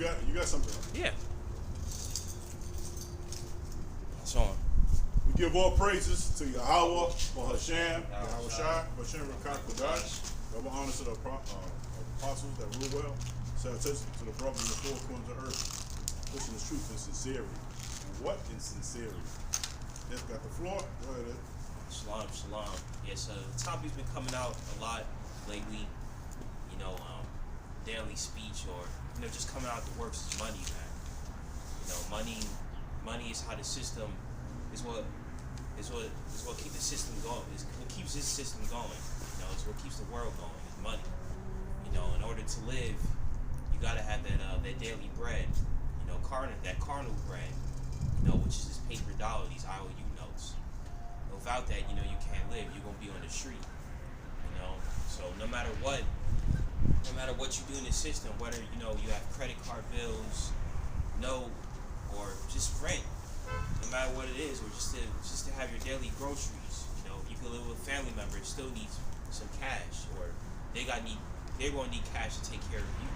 You got something. Yeah. It's on. We give all praises to Yahweh, or Hashem, Yahweh Shai, Hashem Rakak Kodash. Double honor to the apostles that rule well. Salutations to the brothers in the four corners of earth, pushing the truth in sincerity. And what in sincerity? Ed got the floor. Go ahead, Ed. Shalom, shalom. Yes, the topic's been coming out a lot lately. You know, daily speech, or just coming out the works is money, man. You know, money is how the system is what keeps the system going. Is what keeps this system going. You know, it's what keeps the world going. Is money. You know, in order to live, you gotta have that daily bread. You know, that carnal bread. You know, which is this paper dollar, these IOU notes. Without that, you can't live. You're gonna be on the street. You know, so no matter what you do in the system, whether you have credit card bills, or just rent, no matter what it is, or just to have your daily groceries. You know, you can live with a family member, still needs some cash, or they're gonna need cash to take care of you.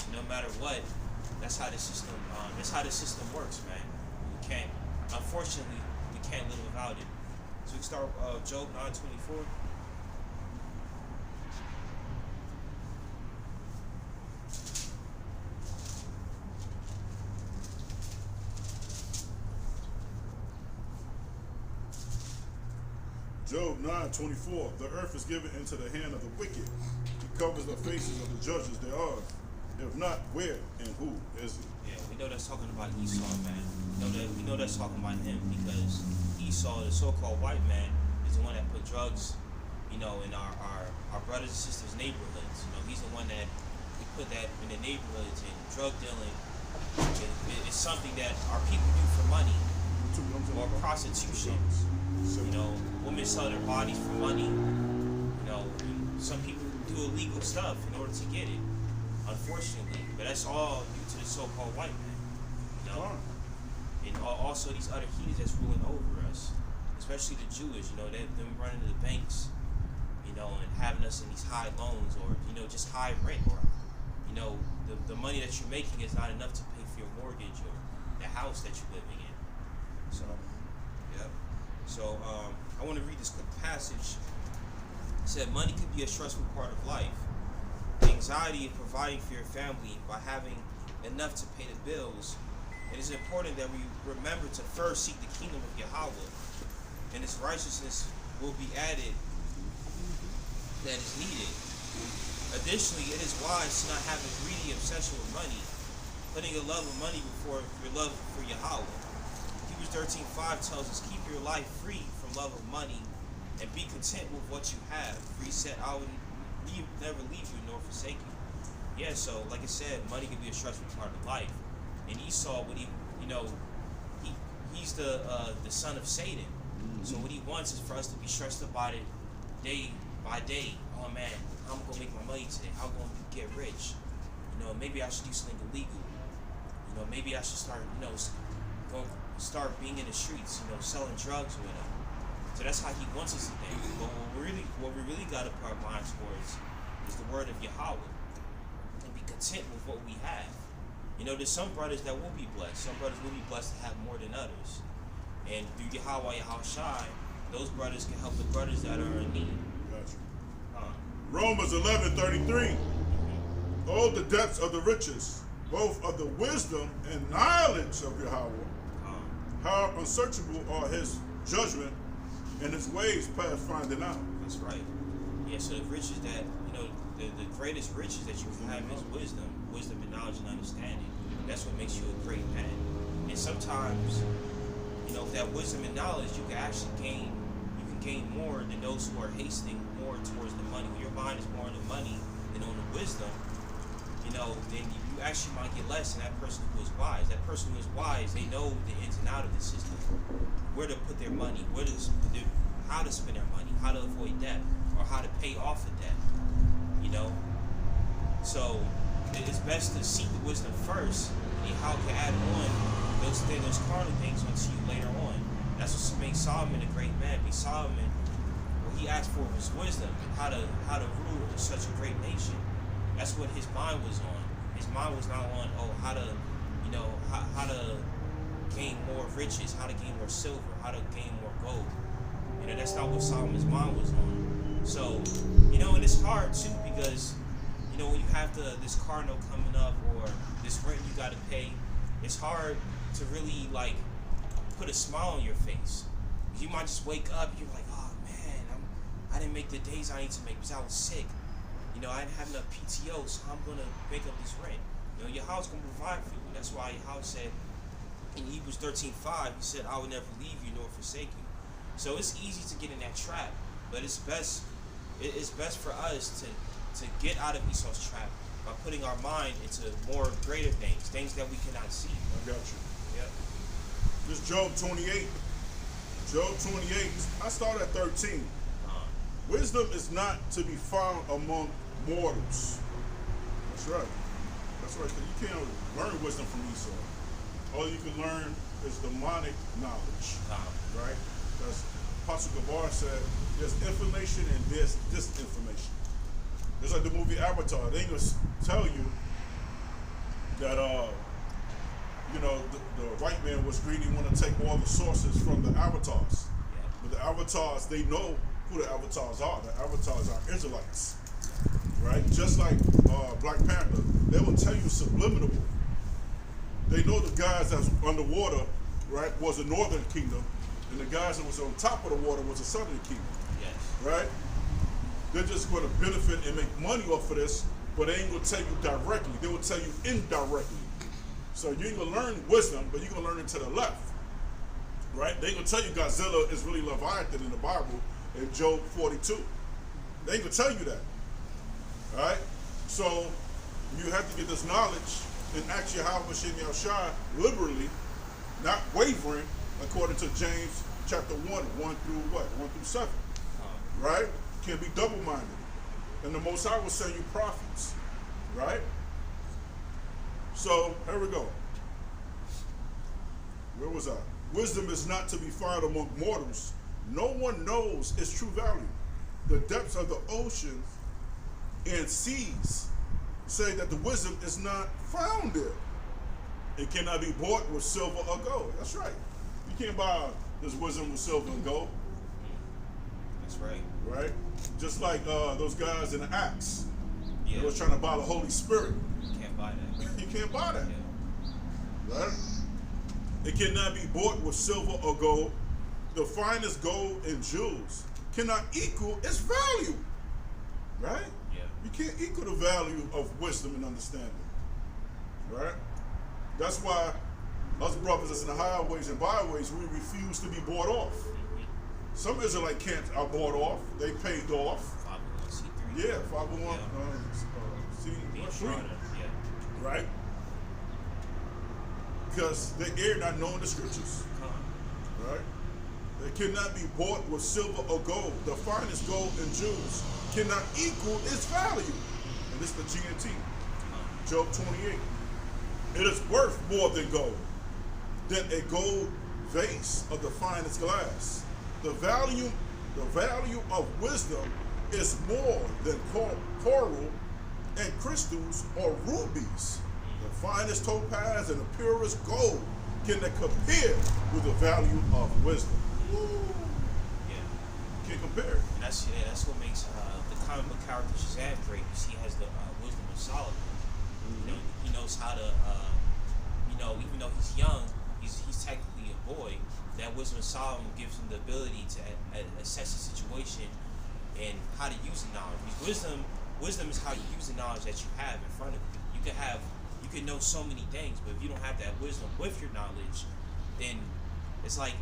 So no matter what, that's how the system works, man. Unfortunately, we can't live without it. So we can start Job 9:24. Job 9:24. The earth is given into the hand of the wicked. He covers the faces of the judges thereof. If not, where and who is it? Yeah, we know that's talking about Esau, man. We know that's talking about him, because Esau, the so-called white man, is the one that put drugs, in our brothers and sisters' neighborhoods. He's the one that put that in the neighborhoods, and drug dealing is something that our people do for money, or prostitution. Women sell their bodies for money. Some people do illegal stuff in order to get it, unfortunately. But that's all due to the so-called white man. And also these other heathens that's ruling over us, especially the Jewish. Them running to the banks, and having us in these high loans, or just high rent, or the money that you're making is not enough to pay for your mortgage or the house that you're living in. So, yep. So I want to read this quick passage. It said, money could be a stressful part of life. The anxiety of providing for your family by having enough to pay the bills. It is important that we remember to first seek the kingdom of Yahweh, and His righteousness will be added that is needed. Additionally, it is wise to not have a greedy obsession with money, putting your love of money before your love for Yahweh. Hebrews 13:5 tells us, keep your life free from love of money and be content with what you have. For He said, I will never leave you nor forsake you. Yeah, so like I said, money can be a stressful part of life. And Esau, he's the son of Satan. So what he wants is for us to be stressed about it day by day. Oh man, I'm gonna make my money today. I'm gonna get rich. Maybe I should do something illegal. Maybe I should start being in the streets. Selling drugs with him. So that's how he wants us to think. But what we really gotta put our minds towards is the word of Yahweh, and be content with what we have. There's some brothers that will be blessed. Some brothers will be blessed to have more than others. And through Yahweh, Shai, those brothers can help the brothers that are in need. Gotcha. Romans 11:33. Oh, the depths of the riches, both of the wisdom and knowledge of Yahweh. How unsearchable are His judgment and His ways past finding out. That's right. Yeah, so the riches that, the greatest riches that you can have is wisdom and knowledge and understanding. That's what makes you a great man. And sometimes, with that wisdom and knowledge, you can actually gain more than those who are hastening more towards the money. When your mind is more on the money than on the wisdom, then you actually might get less than that person who is wise. That person who is wise, they know the ins and outs of the system, where to put their money, how to spend their money, how to avoid debt, or how to pay off the debt. So it's best to seek the wisdom first, and how can add on those carnal things onto you later on. That's what makes Solomon a great man. Solomon, what he asked for was wisdom, and how to rule such a great nation. That's what his mind was on. His mind was not on how to, how to gain more riches, how to gain more silver, how to gain more gold. That's not what Solomon's mind was on. So, and it's hard too because, when you have this car note coming up or this rent you got to pay, it's hard to really like put a smile on your face. You might just wake up, you're like, oh man, I didn't make the days I need to make because I was sick. I didn't have enough PTO, so I'm gonna make up this rent. Your house gonna provide for you. That's why your house said in Hebrews 13:5, he said, I will never leave you nor forsake you. So it's easy to get in that trap, but it's best for us to get out of Esau's trap by putting our mind into more greater things that we cannot see. I got you. Yep. This Job 28. Job 28. I start at 13. Wisdom is not to be found among mortals. That's right. That's right. You can't learn wisdom from Esau. All you can learn is demonic knowledge. Right? That's Apostle Gabar said, there's information and there's disinformation. It's like the movie Avatar. They ain't gonna tell you that the white man was greedy, want to take all the sources from the avatars. Yeah. But the avatars, they know who the avatars are. The avatars are Israelites. Right? Just like Black Panther, they will tell you subliminal. They know the guys that's underwater, right, was the northern kingdom, and the guys that was on top of the water was the southern kingdom. Yes. Right? They're just going to benefit and make money off of this, but they ain't going to tell you directly. They will tell you indirectly. So you ain't going to learn wisdom, but you're going to learn it to the left. Right? They ain't going to tell you Godzilla is really Leviathan in the Bible in Job 42. They ain't going to tell you that. All right? So you have to get this knowledge and ask Yahweh Shem Yahushua liberally, not wavering, according to James chapter 1 through what? 1 through 7. Right? Can't be double-minded. And the Most High will send you prophets. Right? So, here we go. Where was I? Wisdom is not to be found among mortals. No one knows its true value. The depths of the ocean and seas say that the wisdom is not found there. It cannot be bought with silver or gold. That's right. You can't buy this wisdom with silver and gold. That's right. Right? Just like those guys in Acts. Yeah. They was trying to buy the Holy Spirit. You can't buy that. You can't buy that. Yeah. Right? It cannot be bought with silver or gold. The finest gold and jewels cannot equal its value. Right? Yeah. You can't equal the value of wisdom and understanding. Right? That's why us brothers that's in the highways and byways, we refuse to be bought off. Some Israelite camps are bought off. They paid off. 501c3. Yeah, 501 C3. Yeah. Right? Because they err not knowing the scriptures. Right? They cannot be bought with silver or gold. The finest gold and jewels cannot equal its value. And this is the GNT. Job 28. It is worth more than gold, than a gold vase of the finest glass. The value of wisdom is more than coral and crystals or rubies. The finest topaz and the purest gold can compare with the value of wisdom. Yeah. Can't compare. And that's what makes the comic book character Shazam great. Because he has the wisdom of Solomon. Mm-hmm. He knows how to, even though he's young, he's technically a boy. That wisdom of Solomon gives him the ability to assess the situation and how to use the knowledge. Because wisdom is how you use the knowledge that you have in front of you. You can know so many things, but if you don't have that wisdom with your knowledge, then it's like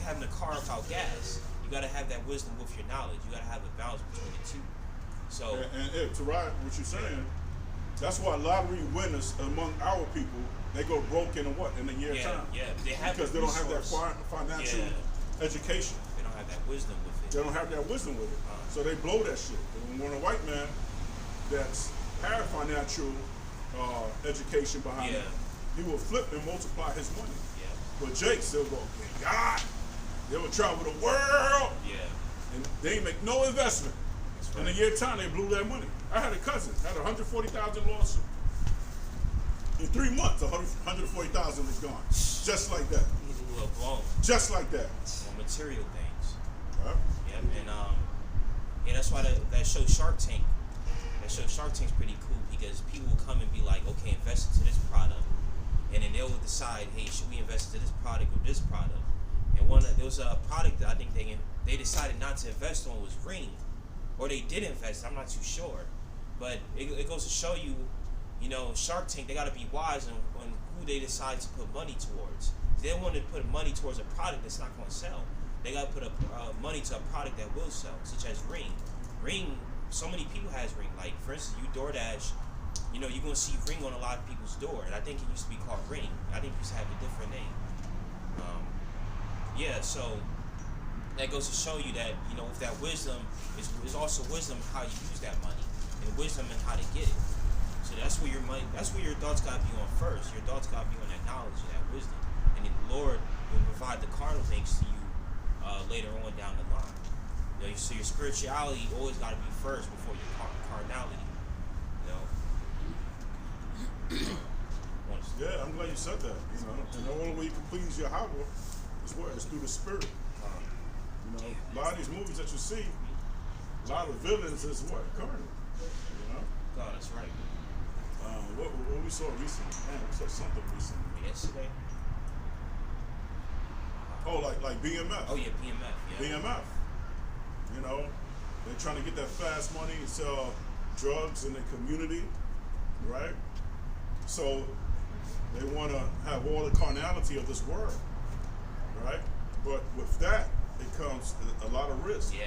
having a car without gas. You gotta have that wisdom with your knowledge. You gotta have a balance between the two. So and to ride what you're saying, that's why lottery winners among our people, they go broke in a year time. Yeah, they have because they don't have that financial education. They don't have that wisdom with it. They don't have that wisdom with it. So they blow that shit. And when a white man that's had financial education behind him, he will flip and multiply his money. Yeah. But Jake still go, God, they will travel the world. Yeah. And they make no investment. That's In right. a year time, they blew that money. I had a cousin had a $140,000 lawsuit. In 3 months, $140,000 was gone, just like that. He blew a blown Just like that. on material things. Huh? Yep, and yeah, that's why that show Shark Tank. That show Shark Tank's pretty cool because people will come and be like, okay, invest into this product, and then they'll decide, hey, should we invest into this product or this product? And there was a product that I think they decided not to invest on was Ring, or they did invest. I'm not too sure, but it goes to show you, you know, Shark Tank, they got to be wise on who they decide to put money towards. They don't want to put money towards a product that's not going to sell. They got to put money to a product that will sell, such as Ring. Ring, so many people has Ring. Like, for instance, you DoorDash, you know, you're going to see Ring on a lot of people's door. And I think it used to be called Ring. I think it used to have a different name. Yeah, so that goes to show you that, you know, with that wisdom, is also wisdom how you use that money, and wisdom in how to get it. So that's where your money, that's where your thoughts got to be on first. Your thoughts got to be on that knowledge, that wisdom, and then the Lord will provide the carnal things to you later on down the line. You know, so your spirituality always got to be first before your carnality. You know. Yeah, I'm glad you said that. You know, and the only way you can please Yahweh is what? It's through the Spirit. You know, a lot of these movies that you see, a lot of villains is what? Carnal. You know. God, that's right. What we saw recently? Man, we saw something recently. Yesterday. Oh, like BMF. Oh yeah, BMF. Yeah. BMF. You know, they're trying to get that fast money and sell drugs in the community, right? So they want to have all the carnality of this world, right? But with that, it comes a lot of risk. Yeah.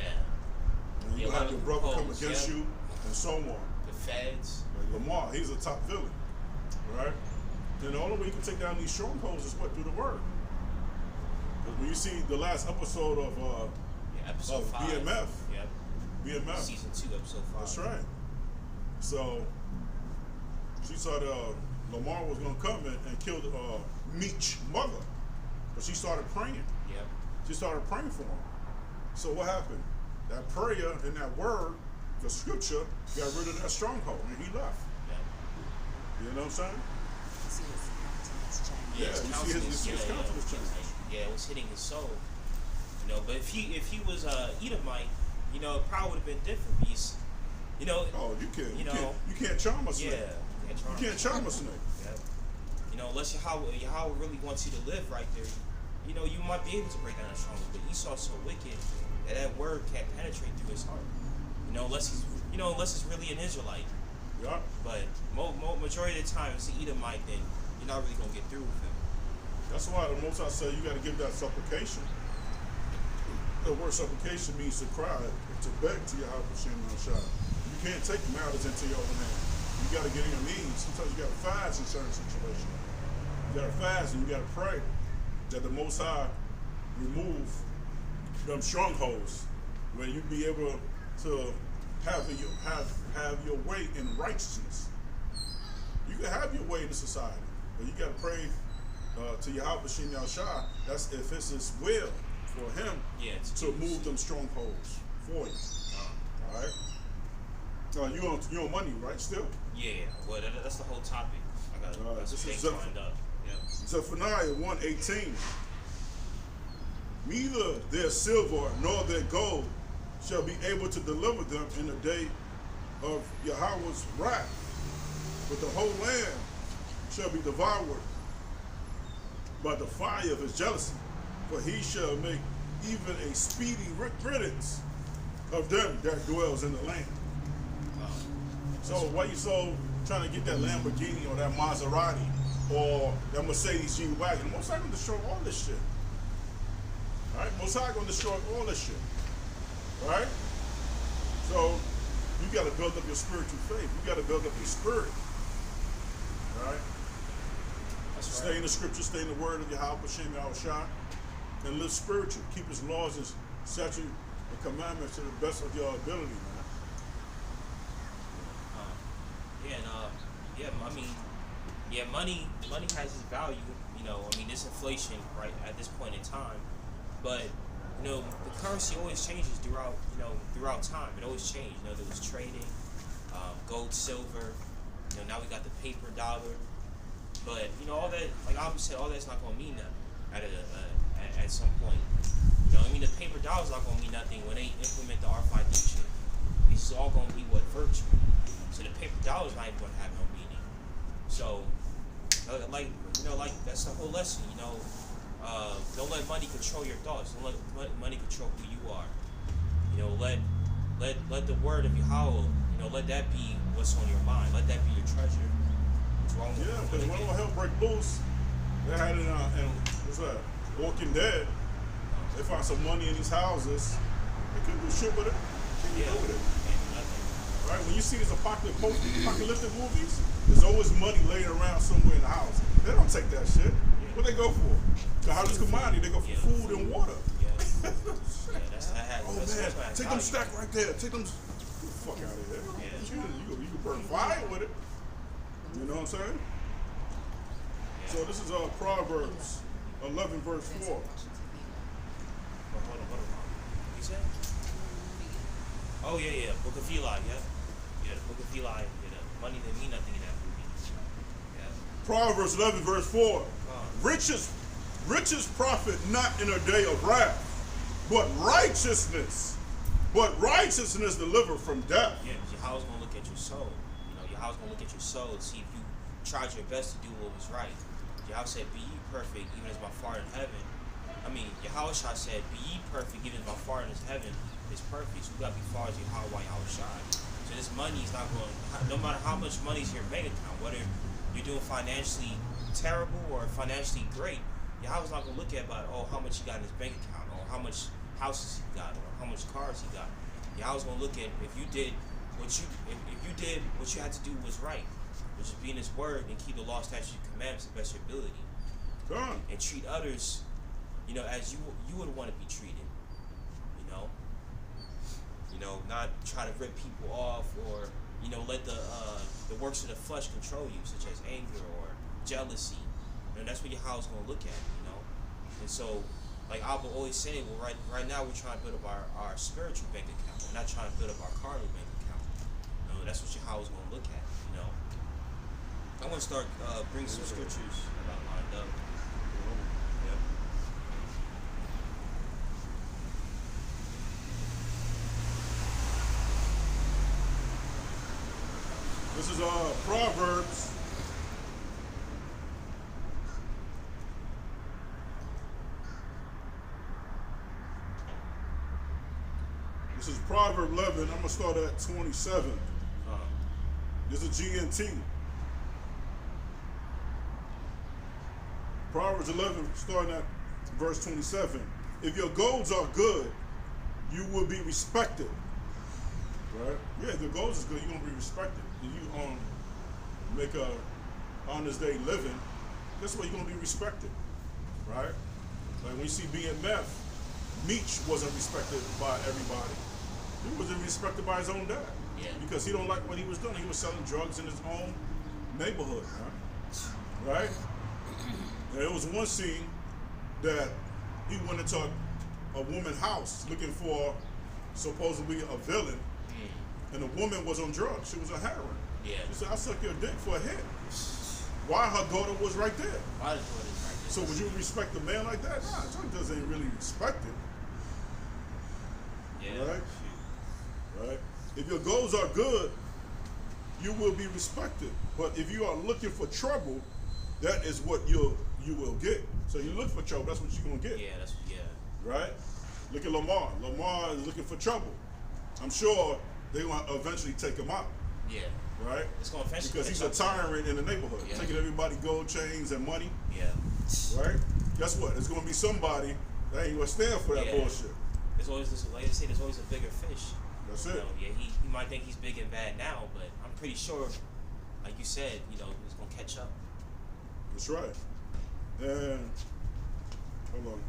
And you Yeah, have your brother come loopholes, against yeah. you, and so on. The feds. Like Lamar, he's a top villain, right? Then the only way you can take down these strongholds is what? Through the word. Because when you see the last episode of Episode 5. BMF, Yep. BMF, Season 2, episode 5. that's right. So she saw that Lamar was gonna come and kill Meech's mother, but she started praying. Yep. She started praying for him. So what happened? That prayer and that word, the scripture, got rid of that stronghold, and he left. Yep. You know what I'm saying? See his countenance change. Yeah, you see his countenance change. Yeah, it was hitting his soul. You know, but if he was Edomite, you know, it probably would have been different. Because, you know. Oh, you can't charm a snake. Yeah. You can't charm a snake. Yep. You know, unless Yahweh really wants you to live right there, you know, you might be able to break down that stronghold. But Esau's so wicked that word can't penetrate through his heart. You know, unless it's really an Israelite. Yeah. But majority of the time, if it's an Edomite, then you're not really gonna get through with him. That's why the Most High said you got to give that supplication. The word supplication means to cry, to beg to Yahweh Shem Shai. You can't take matters into your own hand. You got to get on your knees. Sometimes you got to fast in certain situations. You got to fast and you got to pray that the Most High remove them strongholds, where you be able to have your way in righteousness. You can have your way in the society, but you got to pray to Yahweh Shem Shai. That's if it's His will for Him to move them strongholds for you. All right. You on money, right? Still. Yeah. Well, that's the whole topic. I got This some is things lined up. Yep. Zephaniah 1:18. Neither their silver nor their gold shall be able to deliver them in the day of Yahweh's wrath, but the whole land shall be devoured by the fire of His jealousy, for He shall make even a speedy riddance of them that dwells in the land. So why you so trying to get that Lamborghini or that Maserati or that Mercedes G-Wagon? Most High gonna destroy all this shit. All right, Most High gonna destroy all this shit. All right. So you got to build up your spiritual faith. You got to build up your spirit. All right. That's right. Stay in the scripture. Stay in the word of Yahweh Shem Shai, and live spiritual. Keep His laws and statutes and commandments to the best of your ability, man. Money has its value. You know, I mean, it's inflation right at this point in time, but you know, the currency always changes throughout time. It always changed. You know, there was trading, gold, silver. You know, now we got the paper dollar. But you know, all that, like Albert said, all that's not gonna mean nothing at some point. You know, I mean, the paper dollar's not gonna mean nothing when they implement the RFID chip. This is all gonna be virtual. So the paper dollar's not even gonna have no meaning. So, like that's the whole lesson. You know, don't let money control your thoughts. Don't let money control who you are. You know, let the word of Yahweh, you know, let that be what's on your mind. Let that be your treasure. What's wrong with because when all hell break loose, they had it in what's that? Walking Dead. They found some money in these houses. They couldn't do shit with it. Can't do with it. Right? When you see these apocalyptic movies, there's always money laying around somewhere in the house. They don't take that shit. What they go for? The hardest commodity, they go for food and water. Oh man, take them stack right there. Take them. Get the fuck out of here. You can burn fire with it. You know what I'm saying? So this is Proverbs 11 verse 4. Hold on. You said? Oh yeah. Book of Eli, yeah. The Book of Eli. Yeah, the money didn't mean nothing in that movie. Yeah. Proverbs 11 verse 4. Riches profit not in a day of wrath, but righteousness deliver from death. Yeah, Yahweh's gonna look at your soul. You know, Yahweh's gonna look at your soul and see if you tried your best to do what was right. Yahweh said, "Be ye perfect, even as my Father in heaven." I mean, Yahweh said, "Be ye perfect, even as my Father in heaven is perfect." So we gotta be far as Yahweh. So this money is not going. No matter how much money is in your bank account, whether you're doing financially terrible or financially great, Yahweh's not gonna look at how much he got in his bank account, or how much houses he got, or how much cars he got. Yahweh's gonna look at if you did what you had to do was right, which is be in his word and keep the law, statutes, and commandments to the best of your ability. And treat others, you know, as you would want to be treated. You know, not try to rip people off, or you know, let the works of the flesh control you, such as anger or jealousy. You know, that's what Yahweh's gonna look at. You know, and so, like Abba always say, well, right now we're trying to build up our spiritual bank account. We're not trying to build up our carnal bank account. You know, that's what Yahweh's gonna look at. You know, I want to start bring some scriptures about lined up. Yep. This is Proverbs. This is Proverbs 11. I'm gonna start at 27. This is GNT. Proverbs 11, starting at verse 27. If your goals are good, you will be respected. Right? Yeah, if your goals is good, you're gonna be respected. If you make a honest day living, guess what? You're gonna be respected. Right? Like when you see BMF, Meech wasn't respected by everybody. He wasn't respected by his own dad. Yeah. Because he don't like what he was doing. He was selling drugs in his own neighborhood. Right? And there was one scene that he went into a woman's house looking for supposedly a villain, and the woman was on drugs. She was on heroin. Yeah. He said, "I suck your dick for a hit." Why her daughter was right there? Why the daughter is right there? So would you respect a man like that? Nah, Chuck doesn't really respect it. Yeah. Right? Right? If your goals are good, you will be respected. But if you are looking for trouble, that is what you will get. So you look for trouble, that's what you're gonna get. Yeah, Right? Look at Lamar. Lamar is looking for trouble. I'm sure they're gonna eventually take him out. Yeah. Right? It's gonna eventually because he's a tyrant in the neighborhood, taking everybody gold chains and money. Yeah. Right? Guess what? There's gonna be somebody that ain't gonna stand for that bullshit. There's always this, like they say, there's always a bigger fish. That's it. You know, yeah, he might think he's big and bad now, but I'm pretty sure, like you said, you know, he's gonna catch up. That's right. And hold on.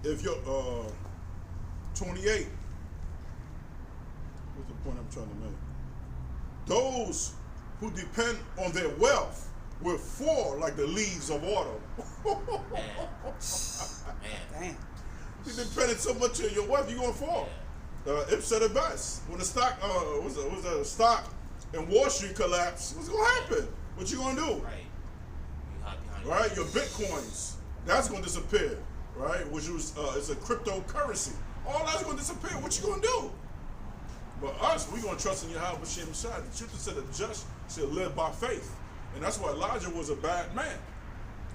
If you're 28, what's the point I'm trying to make? Those who depend on their wealth will fall like the leaves of autumn. Man. Damn. You're depending so much on your wealth, you're gonna fall. Ip said it best. When the stock, was the stock and Wall Street collapse, what's gonna happen? What you gonna do? Right. You hide behind Right, your bitcoins, that's gonna disappear. Right, which was it's a cryptocurrency. All that's gonna disappear. What you gonna do? But us, we gonna trust in Yahweh B'Shem Shai. The truth said the just shall live by faith, and that's why Elijah was a bad man,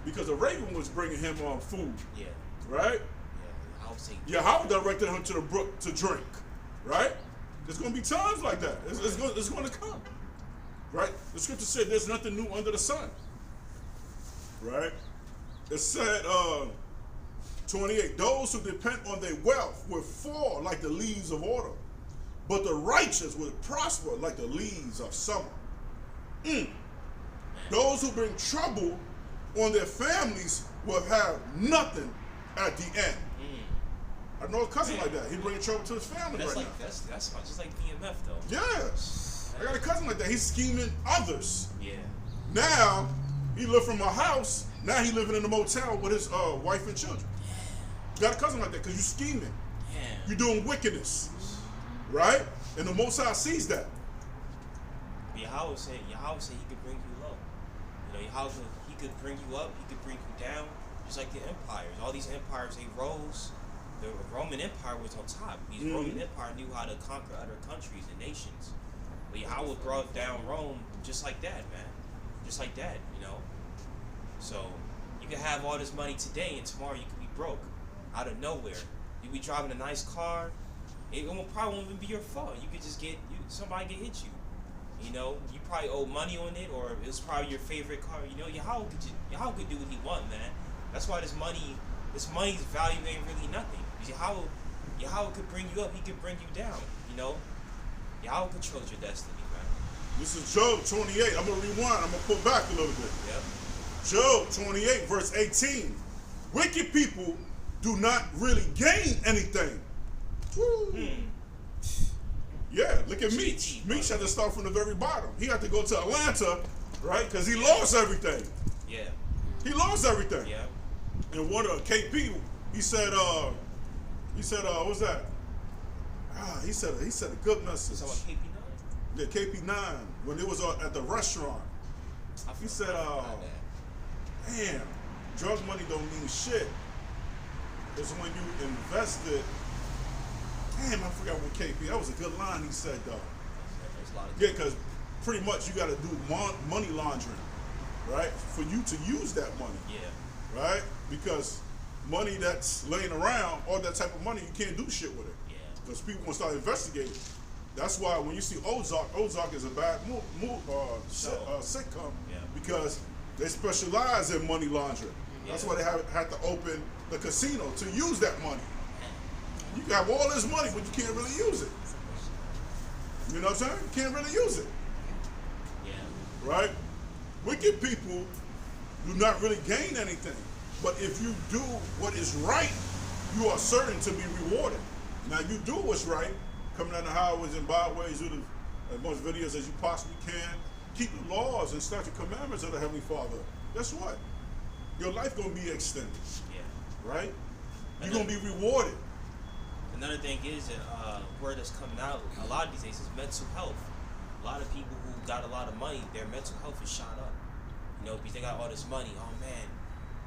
because a raven was bringing him food. Yeah. Right. Yeah. I would say. Yahweh directed him to the brook to drink. Right. There's gonna be times like that. It's gonna come. Right. The scripture said there's nothing new under the sun. Right. It said. 28, those who depend on their wealth will fall like the leaves of autumn, but the righteous will prosper like the leaves of summer. Those who bring trouble on their families will have nothing at the end. I know a cousin like that. He bringing trouble to his family That's right like now. that's just like BMF though. Yeah. I got a cousin like that. He's scheming others. Yeah. Now, he lived from a house. Now he living in a motel with his wife and children. You got a cousin like that because you scheming. Yeah. You're doing wickedness. Right? And the Most High sees that. Yahweh said he could bring you low. You know, Yahweh, he could bring you up, he could bring you down, just like the empires. All these empires, they rose. The Roman Empire was on top. These Roman Empire knew how to conquer other countries and nations. But Yahweh brought down Rome just like that, man. Just like that, you know. So you can have all this money today and tomorrow you can be broke out of nowhere. You be driving a nice car, it probably won't even be your fault. You could just somebody could hit you. You know, you probably owe money on it, or it's probably your favorite car. You know, Yahweh could do what he want, man. That's why this money's value ain't really nothing. Because Yahweh could bring you up, he could bring you down. You know, Yahweh controls your destiny, man. This is Job 28. I'm gonna rewind. I'm gonna pull back a little bit. Yep. Job 28, verse 18. Wicked people do not really gain anything. Yeah, look at Meech. Meech had to start from the very bottom. He had to go to Atlanta, right? Because he lost everything. Yeah. He lost everything. Yeah. And one of KP, he said, what's that? He said a good message. So what, KP9? Yeah, KP9, when it was at the restaurant. He said, damn, drug money don't mean shit. It's when you invest it. Damn, I forgot what KP. That was a good line he said, though. Yeah, because pretty much you got to do money laundering, right? For you to use that money. Yeah. Right? Because money that's laying around, all that type of money, you can't do shit with it. Yeah. Because people gonna start investigating. That's why when you see Ozark is a bad sitcom, because they specialize in money laundering. Yeah. That's why they had to open the casino to use that money. You can have all this money, but you can't really use it. You know what I'm saying? You can't really use it. Yeah. Right? Wicked people do not really gain anything. But if you do what is right, you are certain to be rewarded. Now, you do what's right, coming down the highways and byways, do as much videos as you possibly can. Keep the laws and statute commandments of the Heavenly Father. Guess what? Your life going to be extended. Yeah. Right? You're going to be rewarded. Another thing is that word that's coming out a lot of these days is mental health. A lot of people who got a lot of money, their mental health is shot up. You know, because they got all this money. Oh man,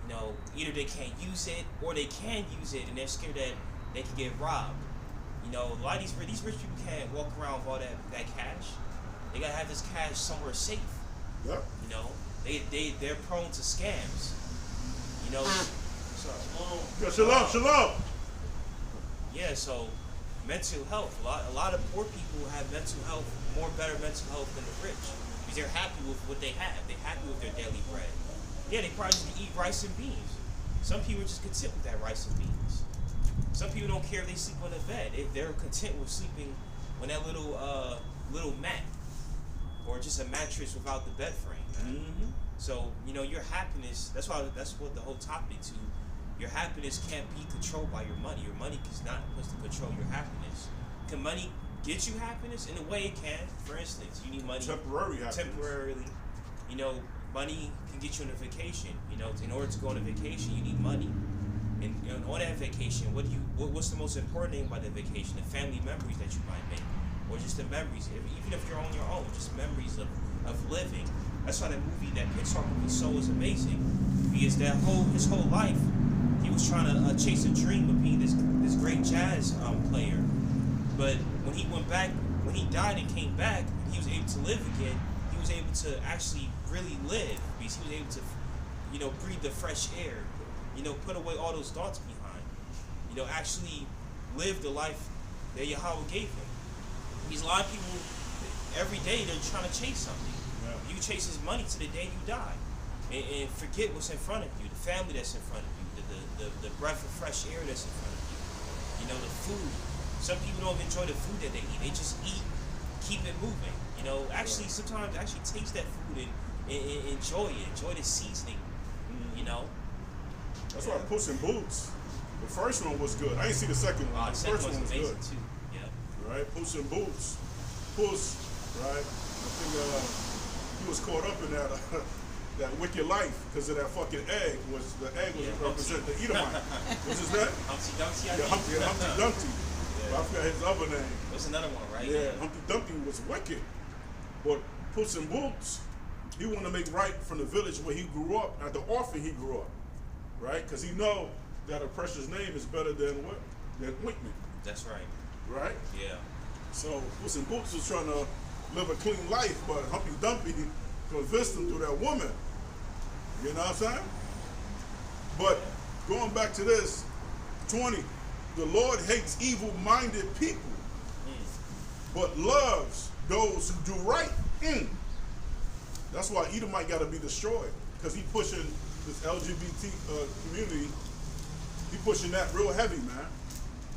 you know, either they can't use it or they can use it, and they're scared that they can get robbed. You know, a lot of these rich people can't walk around with all that cash. They gotta have this cash somewhere safe. Yep. You know, they're prone to scams. You know. Shalom, shalom. Yeah, so mental health. A lot of poor people have better mental health than the rich, because they're happy with what they have. They're happy with their daily bread. Yeah, they probably just eat rice and beans. Some people are just content with that rice and beans. Some people don't care if they sleep on a bed. They're content with sleeping on that little mat, or just a mattress without the bed frame. Mm-hmm. So you know, your happiness. That's what the whole topic to. Your happiness can't be controlled by your money. Your money is not supposed to control your happiness. Can money get you happiness? In a way, it can. For instance, you need money temporarily. You know, money can get you on a vacation. You know, in order to go on a vacation, you need money. And on that vacation, what's the most important thing about the vacation? The family memories that you might make, or just the memories, even if you're on your own, just memories of living. That's why that movie, that Pixar movie, Soul, is amazing, because his whole life, he was trying to chase a dream of being this great jazz player. But when he died and came back, he was able to live again. He was able to actually really live, because he was able to, breathe the fresh air, put away all those thoughts behind, actually live the life that Yahweh gave him. Because a lot of people, every day, they're trying to chase something. Yeah. You chase his money to the day you die, and forget what's in front of you, the family that's in front of you, the breath of fresh air that's in front of you, the food. Some people don't enjoy the food that they eat. They just eat, keep it moving. Actually, sometimes actually taste that food and enjoy it. Enjoy the seasoning. That's why Puss in Boots. The first one was good. I didn't see the second one. The first one was amazing good too. Yeah. Right? Puss in Boots. Puss, right? I think he was caught up in that wicked life because of that fucking egg. The egg was represent the Edomite. What's his name? Humpty Dumpty. Humpty Dumpty. Yeah. I forgot his other name. There's another one, right? Yeah, Humpty Dumpty was wicked. But Puss in Boots, he wanted to make right from the village where he grew up, at the orphan he grew up. Right? Because he know that a precious name is better than what? Than ointment. That's right. Right? Yeah. So Puss in Boots was trying to live a clean life, but Humpty Dumpty convinced him through that woman. You know what I'm saying? But going back to this, 20, the Lord hates evil-minded people, but loves those who do right. That's why Edomite got to be destroyed, because he pushing this LGBT community. He pushing that real heavy, man.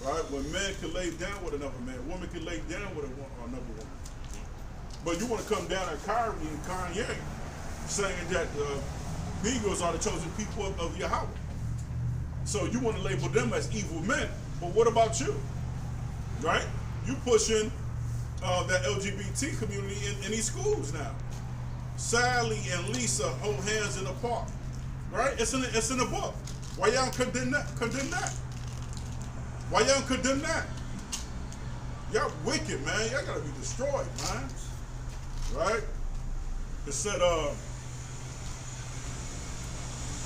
Right? When man can lay down with another man, woman can lay down with another woman. But you want to come down at Kyrie and Kanye saying that Negroes are the chosen people of Yahweh. So you want to label them as evil men, but what about you? Right? You pushing that LGBT community in these schools now. Sally and Lisa hold hands in the park. Right? It's in the book. Why y'all condemn that? Why y'all condemn that? Y'all wicked, man. Y'all gotta be destroyed, man. Right? It said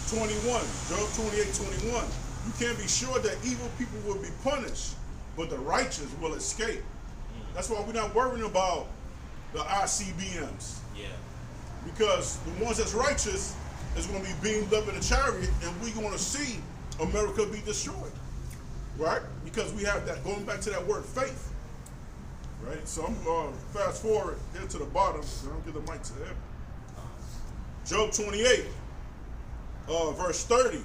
21, Job 28:21. You can be sure that evil people will be punished, but the righteous will escape. That's why we're not worrying about the ICBMs. Yeah. Because the ones that's righteous is going to be beamed up in a chariot, and we're going to see America be destroyed. Right? Because we have that, going back to that word faith. Right? So I'm going to fast forward here to the bottom, so I don't give the mic to him. Job 28, verse 30.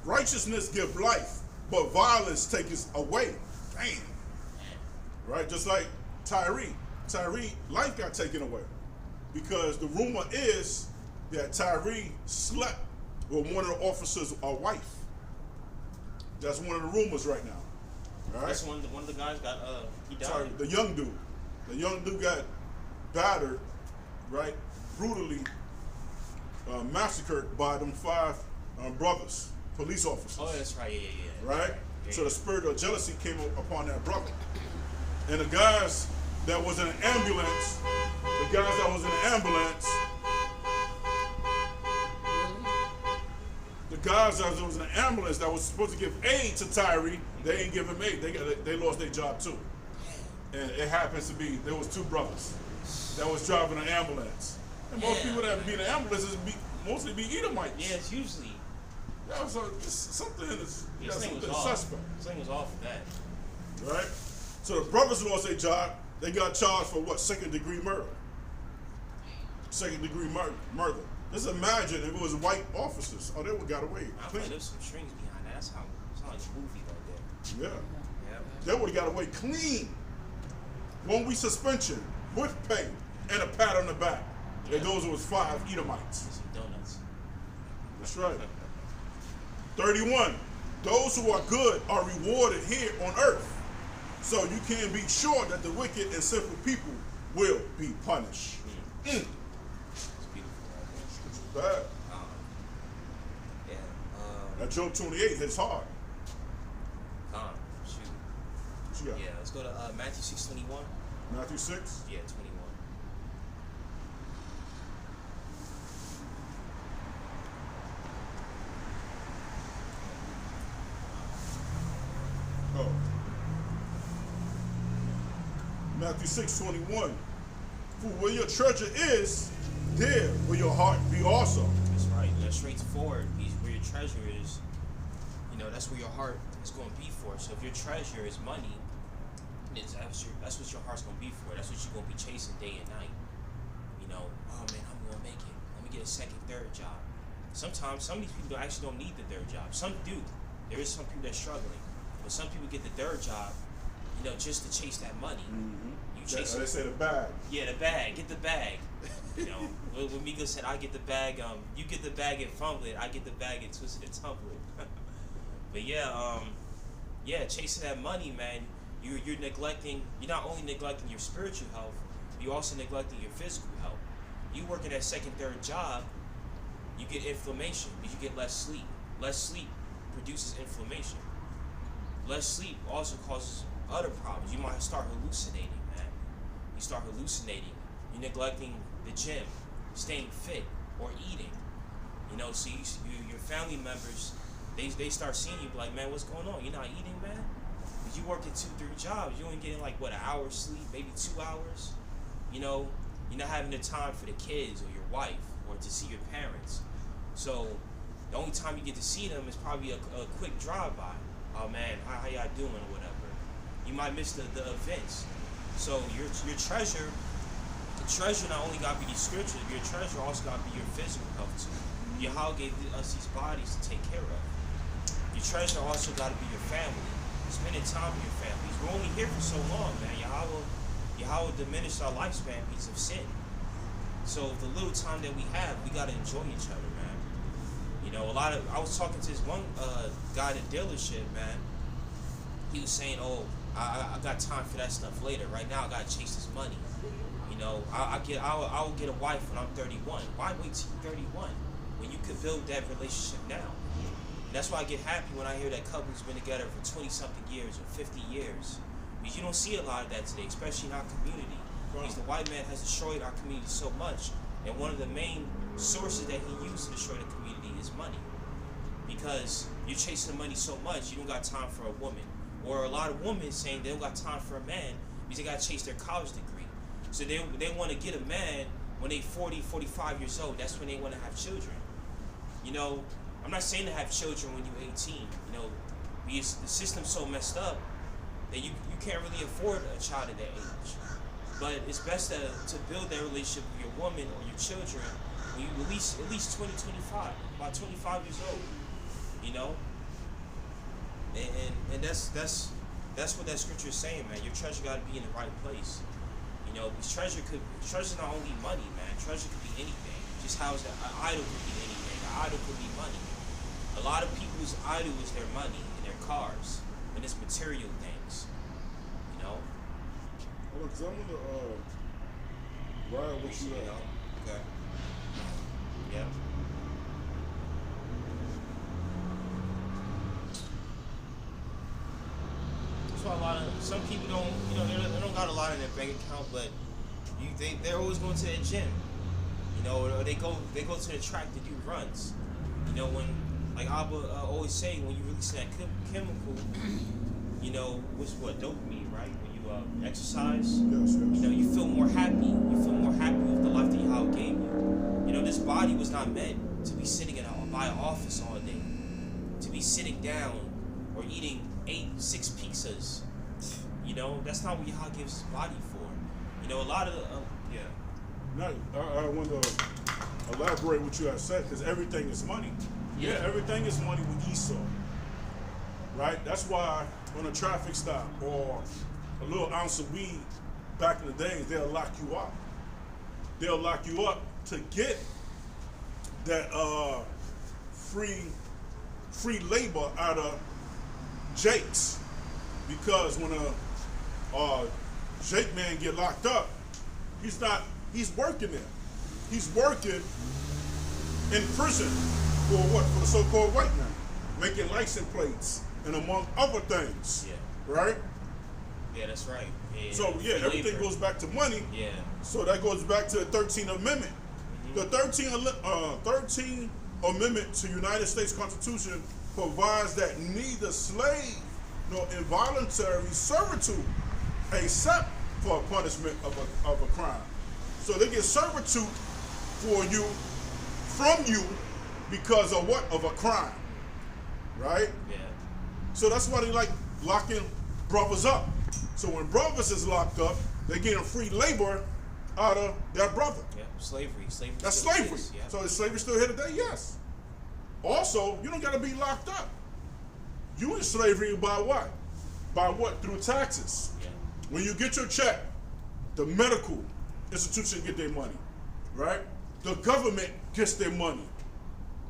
Righteousness give life, but violence taketh away. Damn. Right? Just like Tyree. Life got taken away. Because the rumor is that Tyree slept with one of the officers' wife. That's one of the rumors right now. All right? That's one of the guys got he died. Sorry, the young dude. The young dude got battered, right? Brutally massacred by them 5 brothers, police officers. Oh, that's right. Yeah. Right? Yeah. So the spirit of jealousy came upon that brother. And the guys that was in an ambulance, that was supposed to give aid to Tyree, they ain't give him aid. They lost their job too. And it happens to be, there was 2 brothers that was driving an ambulance. And most people that be in the ambulances mostly be Edomites. Yeah, it's usually. Yeah, so something is Something suspect. Something was off of that. Right? So the brothers lost their job. They got charged for what? 2nd-degree murder. 2nd-degree murder. Just imagine if it was white officers. Oh, they would have got away. I thought there's some strings behind that. That's how it's like a movie right there. Yeah. Yeah. They would have got away clean. 1 week suspension with pay and a pat on the back. Yeah. And those was 5 Edomites. And some donuts. That's right. 31. Those who are good are rewarded here on earth. So you can be sure that the wicked and sinful people will be punished. It's beautiful. Bad. Yeah. That Job 28 hits hard. Shoot. What you got? Yeah, let's go to Matthew 6:21. Matthew 6? Yeah, 21. Oh. Matthew 6:21. For where your treasure is, there will your heart be also. That's right. That's straightforward. Where your treasure is, that's where your heart is going to be for. So if your treasure is money, that's what your heart's going to be for. That's what you're going to be chasing day and night. Oh man, I'm going to make it. Let me get a second, third job. Sometimes some of these people actually don't need the third job. Some do. There is some people that are struggling. But some people get the third job, just to chase that money. Mm-hmm. You chase They say the bag. Yeah, the bag. Get the bag. When Mika said, I get the bag, you get the bag and fumble it. I get the bag and twist it and tumble it. But yeah, chasing that money, man, you're neglecting, you're not only neglecting your spiritual health, you're also neglecting your physical health. You working that second, third job, you get inflammation because you get less sleep. Less sleep produces inflammation. Less sleep also causes other problems. You might start hallucinating, man. You start hallucinating. You're neglecting the gym, staying fit, or eating. So your family members, they start seeing you like, man, what's going on? You're not eating, man? Because you working 2-3 jobs. You only getting like, what, an hour sleep, maybe 2 hours? You're not having the time for the kids or your wife or to see your parents. So the only time you get to see them is probably a quick drive-by. Oh man, how y'all doing or whatever. You might miss the events. So your treasure, the treasure not only got to be your spiritual, your treasure also got to be your physical health too. Yahweh gave us these bodies to take care of. Your treasure also got to be your family. Spending time with your families. We're only here for so long, man. Yahweh diminished our lifespan because of sin. So the little time that we have, we got to enjoy each other, man. I was talking to this one guy at the dealership, man. He was saying, oh, I got time for that stuff later. Right now, I got to chase this money. I will get a wife when I'm 31. Why wait till you're 31 when you could build that relationship now? And that's why I get happy when I hear that couple's been together for 20-something years or 50 years. Because you don't see a lot of that today, especially in our community. Because the white man has destroyed our community so much. And one of the main sources that he used to destroy the community is money. Because you're chasing the money so much, you don't got time for a woman. Or a lot of women saying they don't got time for a man because they got to chase their college degree. So they want to get a man when they 40, 45 years old. That's when they want to have children. I'm not saying to have children when you're 18. Because the system's so messed up that you can't really afford a child at that age. But it's best to build that relationship with your woman or your children when you at least 20, 25, about 25 years old. And that's what that scripture is saying, man. Your treasure got to be in the right place. Because treasure's not only money, man. Treasure could be anything. Just how is that? An idol could be anything. An idol could be money. A lot of people's idol is their money and their cars, and it's material things. Well, because I'm gonna ride what you have. Okay. Yeah. That's why some people don't, they don't got a lot in their bank account, but they're always going to the gym, or they go to the track to do runs. When, like Abba always say, when you release that chemical, what's dopamine, right? When you exercise, Yes. you feel more happy. You feel more happy with the life that Yahweh gave you. This body was not meant to be sitting by an office all day, to be sitting down or eating 6 pizzas. That's not what Yahweh gives his body for. A lot of yeah. Now, I want to elaborate what you have said, because everything is money. Yeah, everything is money with Esau. Right? That's why on a traffic stop or a little ounce of weed back in the days, they'll lock you up. They'll lock you up to get that free labor out of Jake's. Because when a Jake man get locked up, he's working there. He's working in prison for what? For the so-called white man. making license plates, and among other things. Yeah. Right? Yeah, that's right. Yeah, So yeah, free everything labor. goes back to money. Yeah. So that goes back to the 13th Amendment. The 13th Amendment to United States Constitution provides that neither slave nor involuntary servitude except for punishment of a crime. So they get servitude for you, from you, because of what? Of a crime. Right? Yeah. So that's why they like locking brothers up. So when brothers is locked up, they're getting free labor out of their brother. Yeah. Slavery. That's still slavery. exists, yeah. So is slavery still here today? Yes. Also, you don't got to be locked up. You in slavery by what? By what? Through taxes. Yeah. When you get your check, the medical institution get their money, right? The government gets their money.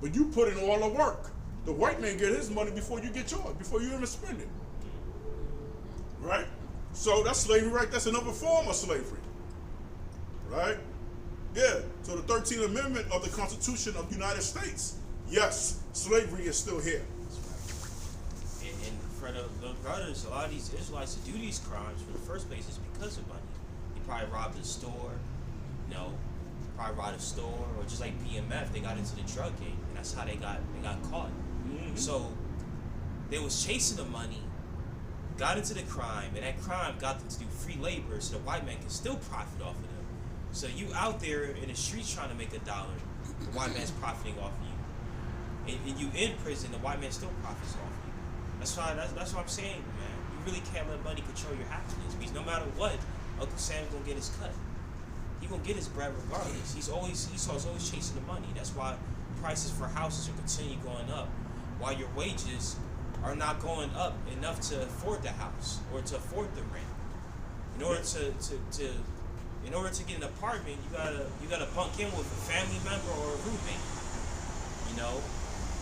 But you put in all the work. The white man get his money before you get yours, before you even spend it. Right? So that's slavery, right? That's another form of slavery. Right? Yeah. So the 13th Amendment of the Constitution of the United States, yes, slavery is still here. And for the brothers, a lot of these Israelites to do these crimes for the first place is because of money. They probably robbed a store, probably robbed a store, or just like BMF, they got into the drug game, and that's how they got caught. Mm-hmm. So they was chasing the money, got into the crime, and that crime got them to do free labor, so the white man can still profit off of them. So you out there in the streets trying to make $1, the white man's profiting off of you, and you in prison, the white man still profits off of you. That's what I'm saying, man. You really can't let money control your happiness, because no matter what, Uncle Sam's gonna get his cut. He gonna get his bread regardless. Esau's always chasing the money. That's why prices for houses are continually going up, while your wages are not going up enough to afford the house or to afford the rent. In order to get an apartment, you gotta bunk in with a family member or a roommate,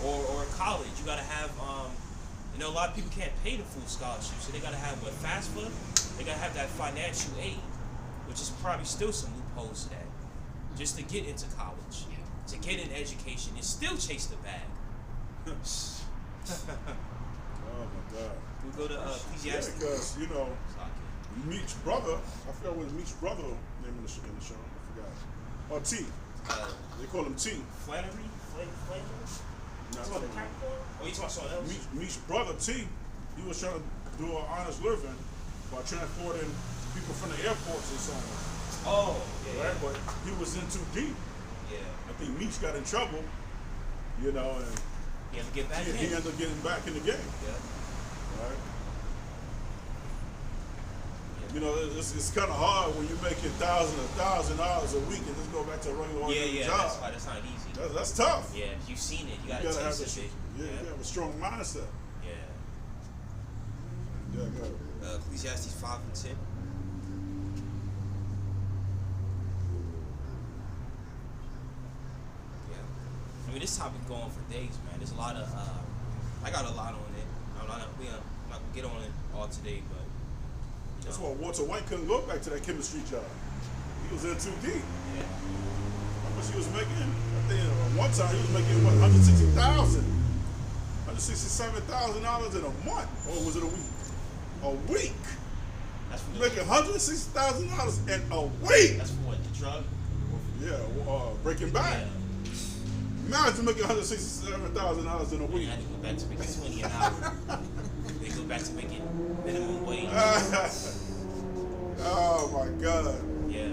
or a college. You gotta have a lot of people can't pay the full scholarship, so they gotta have FAFSA. They gotta have that financial aid, which is probably still some loopholes to that, just to get into college, to get an education, and still chase the bag. Oh my God. We go to Yeah, Ecclesiastes. because, Meech's brother, I forgot what Meech's brother name in the show, I forgot. Or T. They call him T. Flannery? Not Oh, you talking about someone else? Meech's brother T, he was trying to do an honest living by transporting people from the airports and so on. Oh, yeah. Right? But he was in too deep. Yeah. I think Meech got in trouble, and He had to get back in. he ended up getting back in the game. Yeah. Right? It's kind of hard when you're making $1,000 a week and just go back to a regular Yeah, job. that's not easy. That's tough. Yeah, you've seen it. You gotta gotta have taste it. you have a strong mindset. Yeah. Yeah, got it. Ecclesiastes 5 and 10. Yeah. I mean, this topic going for days, man. There's a lot of, I got a lot on it. I'm not gonna get on it all today, but. That's why Walter White couldn't go back to that chemistry job. He was in too deep. Yeah. How much he was making? I think one time he was making $160,000, $167,000 in a month, or was it a week? A week. That's for Making $160,000 in a week. That's for what? The drug? Yeah, Breaking Bad. Yeah. Imagine making $167,000 in a week. They had to go back to making 20 an hour. They go back to making minimum wage. Oh my God. Yeah.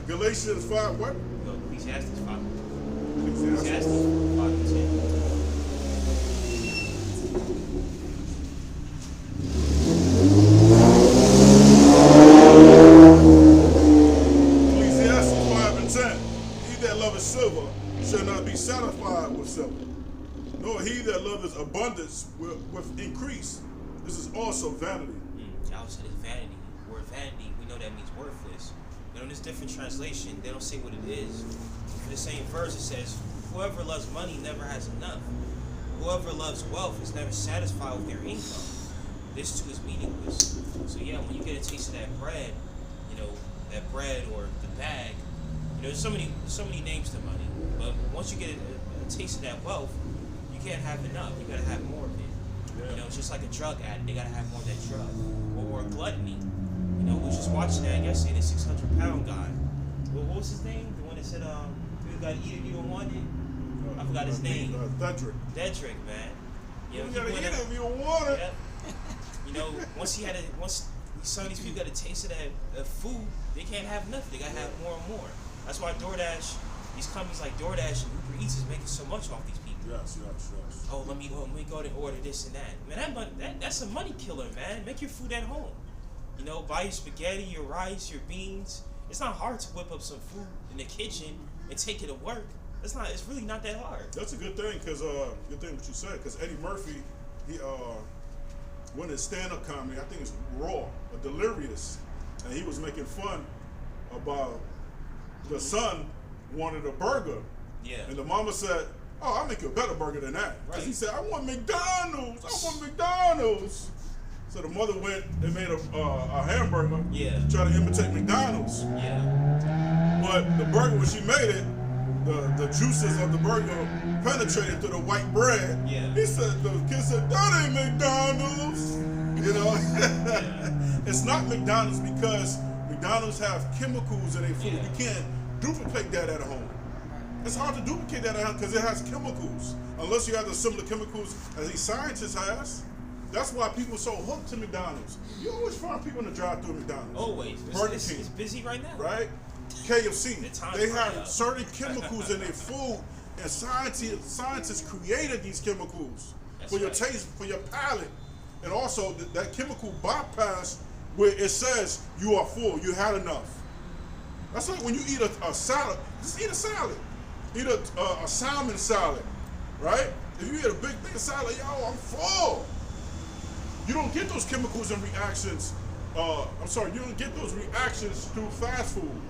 Galatians 5, what? Go Ecclesiastes 5. Ecclesiastes. Ecclesiastes 5 and 10. Ecclesiastes 5 and 10. He that loveth silver shall not be satisfied with silver, nor he that loveth abundance with increase. This is also vanity. Y'all said it's vanity. The word vanity, we know that means worthless. But in this different translation, they don't say what it is. For the same verse, it says, whoever loves money never has enough. Whoever loves wealth is never satisfied with their income. This too is meaningless. So yeah, when you get a taste of that bread, that bread or the bag, there's so many names to money. But once you get a taste of that wealth, you can't have enough. You gotta have more of it. Yeah. You know, it's just like a drug addict. They gotta have more of that drug. Or gluttony. You know, we was just watching that yesterday. The 600-pound guy. What was his name? The one that said, "You gotta eat it, you don't want it." I forgot his name. Dedrick, man. You gotta eat it if you don't want it. Yep. You know, once he some of these people got a taste of that food, they can't have nothing. They gotta have more and more. That's why DoorDash, these companies like DoorDash and Uber Eats is making so much off these people. Yes. Oh, let me go and order this and that. Man, that's a money killer, man. Make your food at home. You know, buy your spaghetti, your rice, your beans. It's not hard to whip up some food in the kitchen and take it to work. It's really not that hard. That's a good thing, because good thing what you said, because Eddie Murphy, he went his stand-up comedy, I think it's Raw or Delirious, and he was making fun about the son wanted a burger. Yeah. And the mama said, "Oh, I'll make you a better burger than that." Because he said, "I want McDonald's. I want McDonald's." So the mother went and made a hamburger. Yeah. To try to imitate McDonald's. Yeah. But the burger, when she made it, the juices of the burger penetrated through the white bread. Yeah. The kid said, "That ain't McDonald's." You know? It's not McDonald's because McDonald's have chemicals in their food. Yeah. You can't duplicate that at home. It's hard to duplicate that at home because it has chemicals. Unless you have the similar chemicals as these scientists has. That's why people are so hooked to McDonald's. You always find people in the drive-through McDonald's. Always. Burger King. It's busy right now. Right? KFC. They have up. certain chemicals in their food, and scientists created these chemicals for your taste, for your palate, and also that chemical bypass where it says you are full, you had enough. That's like when you eat a salad. Just eat a salad. Eat a salmon salad, right? If you eat a big salad, yo, I'm full. You don't get those chemicals and reactions. You don't get those reactions through fast food.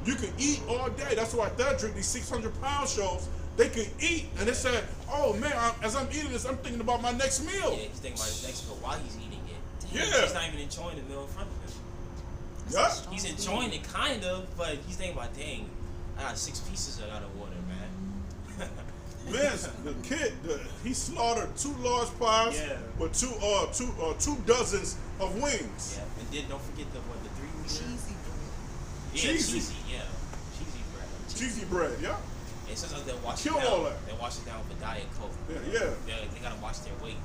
You can eat all day. That's why Dedrick, these 600-pound shows, they can eat, and they say, "Oh man, as I'm eating this, I'm thinking about my next meal." Yeah, he's thinking about his next meal while he's eating it. Yeah. He's not even enjoying the meal in front of him. Yeah. He's enjoying it kind of, but he's thinking about, dang, I got 6 pieces I gotta order, man. Man, the kid, he slaughtered 2 large pies with two dozens of wings. Yeah, and then don't forget the 3 Cheesy bread. Yeah, Cheesy. Cheesy bread. Cheesy bread, yeah. And sometimes they'll wash Kill it down. all that. They wash it down with Diet Coke. Yeah. They gotta watch their weight.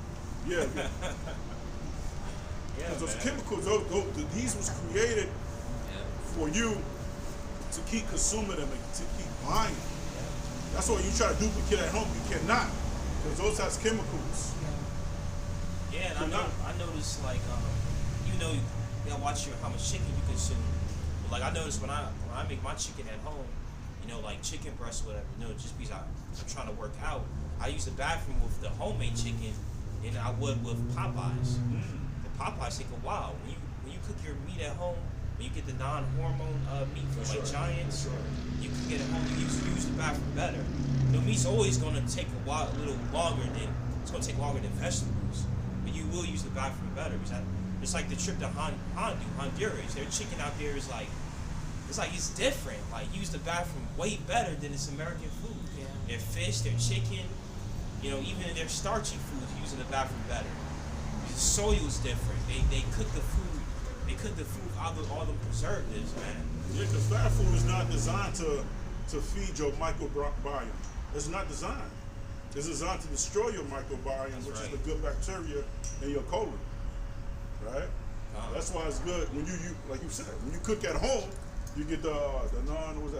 Yeah. Yeah, Because those man. chemicals, these was created for you to keep consuming them and to keep buying them. That's why you try to duplicate at home. You cannot, because those has chemicals. Yeah, and I noticed like you know, you gotta watch how much chicken you consume. But like I noticed when I make my chicken at home, you know, like chicken breast or whatever, you know, just because I'm trying to work out, I use the bathroom with the homemade chicken than I would with Popeyes. The Popeyes take a while. When you cook your meat at home, when you get the non-hormone meat from like Giants, you cook it at home. You use the bathroom better. The meat's always gonna take a little longer than vegetables, but you will use the bathroom better. Because it's like the trip to Honduras. Their chicken out there is like, it's different. Like, use the bathroom way better than this American food. Yeah. Their fish, their chicken, you know, even their starchy foods, using the bathroom better. The soil's different. They cook the food. They cook the food with all them preservatives, man. Yeah, because fast food is not designed to feed your microbiome. It's not designed. It's designed to destroy your microbiome, which is the good bacteria in your colon. Right? That's why it's good when you like you said, when you cook at home, you get the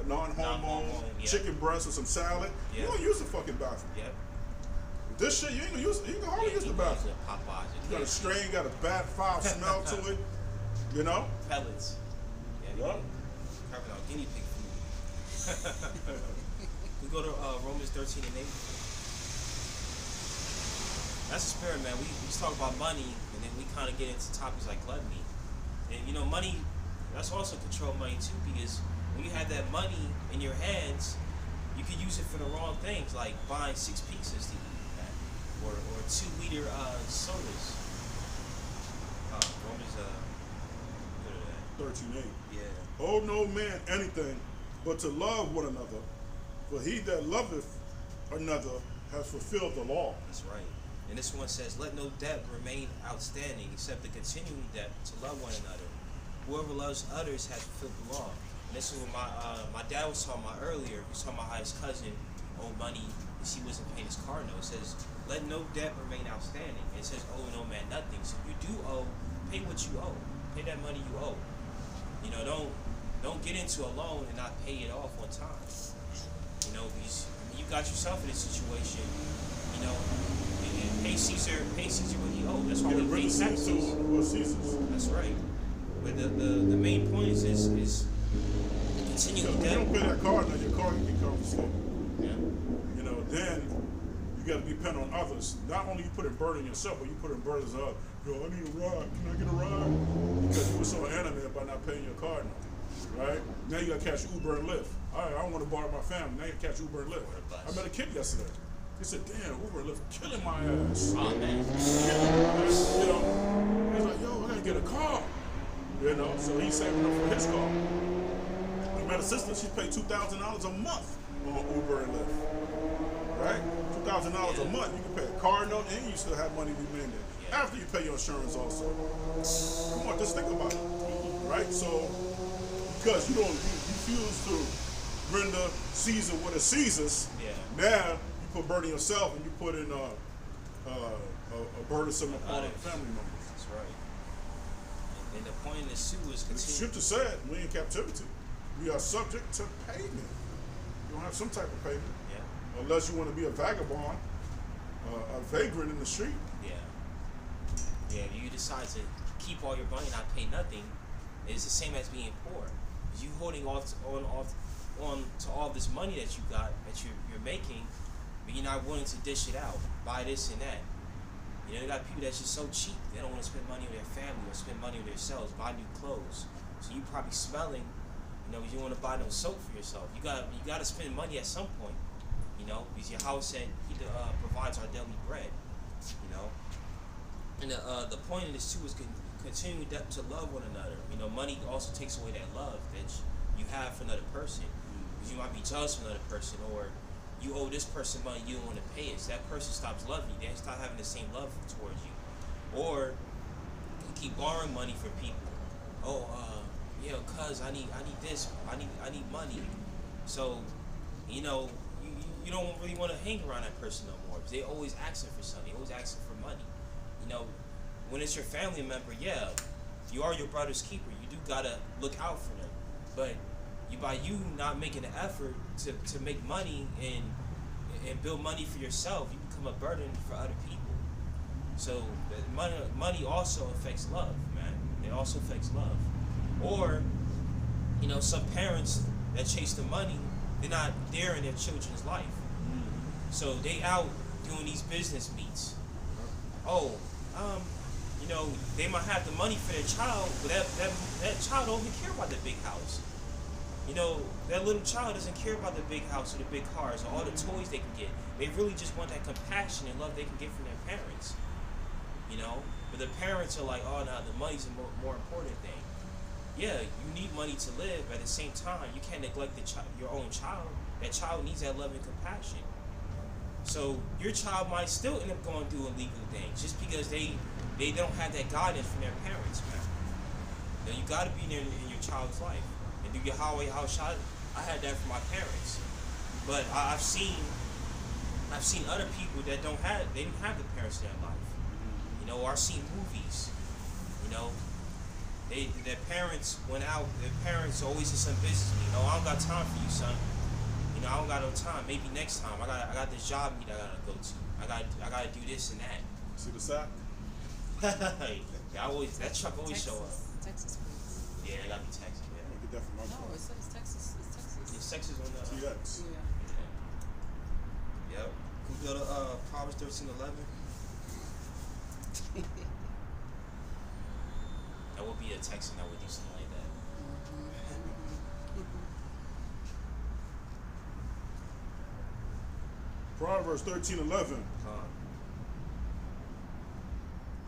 non-hormone chicken breast with some salad. Yeah. You don't use the fucking bathroom. Yep. This shit, you ain't gonna use it. You can hardly use the bathroom. You got a strain, got a bad foul smell to it. You know? Pellets. Yeah. Carving out guinea pig food. We go to Romans 13 and 8. That's the spirit, man. We just talk about money, and then we kind of get into topics like gluttony. And you know, money, that's also control money too, because when you have that money in your hands, you could use it for the wrong things, like buying 6 pizzas to eat, man, or 2-liter sodas. Romans 13:8. Yeah. Owe no man anything but to love one another, for he that loveth another has fulfilled the law. That's right. And this one says, let no debt remain outstanding except the continuing debt to love one another. Whoever loves others has fulfilled the law. And this is what my dad was talking about earlier. He was talking about how his cousin owed money because he wasn't paying his car note. It says, let no debt remain outstanding. It says, owe no man nothing. So if you do owe, pay what you owe. Pay that money you owe. You know, don't get into a loan and not pay it off on time. You know, because you got yourself in a situation, you know, pay Caesar what he owed. That's why we pay taxes. That's right. But the main point is continuing debt. If you don't pay that car, now your car can get confiscated. Yeah. You know, then you got to depend on others. Not only you put a burden on yourself, but you put a burden on others. Yo, I need a ride. Can I get a ride? Because you were so animated by not paying your car note. Right? Now you got to catch Uber and Lyft. All right, I don't want to borrow my family. Now you catch Uber and Lyft. I met a kid yesterday. He said, damn, Uber and Lyft killing my ass. Oh, man. You know, he's like, yo, I got to get a car. You know, so he's saving up for his car. I met a sister. She paid $2,000 a month on Uber and Lyft. Right? $2,000 a month. You can pay a car note and you still have money remaining. After you pay your insurance also. Come on, just think about it. Right? So, because you refuse to render Caesar what is Caesar's, now you put burden yourself and you put in a burdensome upon family members. That's right. And the point in this too is The scripture said we in captivity. We are subject to payment. You don't have some type of payment. Yeah. Unless you want to be a vagabond, a vagrant in the street. Yeah. Yeah, if you decide to keep all your money and not pay nothing, it's the same as being poor. You holding on to all this money that you got, that you're making, but you're not willing to dish it out, buy this and that. You know, you got people that's just so cheap, they don't want to spend money on their family or spend money on themselves, buy new clothes. So you probably smelling, you know, you want to buy no soap for yourself. You got to spend money at some point, you know, because your house said he provides our daily bread, you know. And the point of this too is continue to love one another. You know, money also takes away that love that you have for another person. Because you might be jealous of another person, or you owe this person money, you don't want to pay it. So that person stops loving you. They stop having the same love towards you. Or you keep borrowing money from people. Oh, yeah, cuz I need this. I need money. So, you know, you don't really want to hang around that person no more because they always asking for something. They always asking for money. You know, when it's your family member, yeah, you are your brother's keeper. You do gotta look out for them. But by you not making an effort to make money and build money for yourself, you become a burden for other people. So money also affects love, man. It also affects love. Or, you know, some parents that chase the money, they're not there in their children's life. So they out doing these business meets. Oh, you know, they might have the money for their child, but that child don't even care about the big house. You know, that little child doesn't care about the big house or the big cars or all the toys they can get. They really just want that compassion and love they can get from their parents. You know, but the parents are like, oh, no, the money's a more important thing. Yeah, you need money to live, but at the same time, you can't neglect your own child. That child needs that love and compassion. So your child might still end up going through illegal things just because they don't have that guidance from their parents, man. You know, you got to be there in your child's life. And do your highway house shot. I had that from my parents, but I've seen other people that didn't have the parents in their life. You know, or I've seen movies. You know, their parents went out. Their parents always in some business. You know, I don't got time for you, son. You know, I don't got no time. Maybe next time. I got this job meet I gotta go to. I gotta do this and that. See the sack? Yeah, that truck always show up. Texas, please. Yeah, I gotta be Texas. I'm gonna get that from my No, car. it says Texas. It's Texas. It's Texas on the. TX. Yeah. Yep. Can we go to Proverbs 13:11? That would be a Texan that would do something like that. Proverbs 13:11.